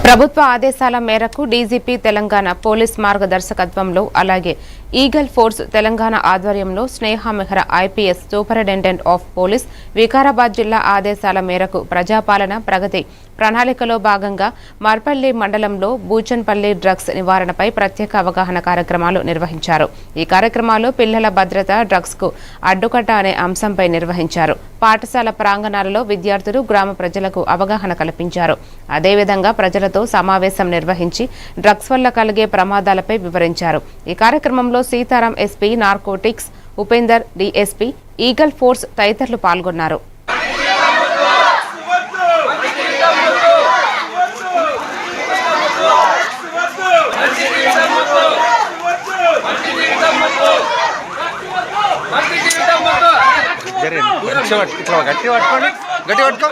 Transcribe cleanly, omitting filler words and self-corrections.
ప్రభుత్వ ఆదేశాల మేరకు డీజీపీ తెలంగాణ పోలీస్ మార్గదర్శకత్వంలో అలాగే ఈగల్ ఫోర్స్ తెలంగాణ ఆధ్వర్యంలో Sneha Mehra IPS superintendent of police Vikarabad జిల్లా ఆదేశాల మేరకు ప్రజాపాలన ప్రగతి ప్రణాళికలో భాగంగా మార్పల్లి మండలంలో బూచన్పల్లి డ్రగ్స్ నివారణపై ప్రత్యేక అవగాహన కార్యక్రమాలు నిర్వహించారు. ఈ కార్యక్రమాల్లో పిల్లల భద్రత, డ్రగ్స్ కు అడ్డుకట్ట అనే అంశంపై నిర్వహించారు. పాఠశాల ప్రాంగణాలలో విద్యార్థులు, గ్రామ ప్రజలకు అవగాహన కల్పించారు. అదేవిధంగా ప్రజలతో సమావేశం నిర్వహించి డ్రగ్స్ వల్ల కలిగే ప్రమాదాలపై వివరించారు. ఈ కార్యక్రమంలో Sitaram SP narcotics, Upender DSP, eagle force తదితరులు పాల్గొన్నారు. గట్టి పట్టుకోండి, గట్టి పట్టుకో.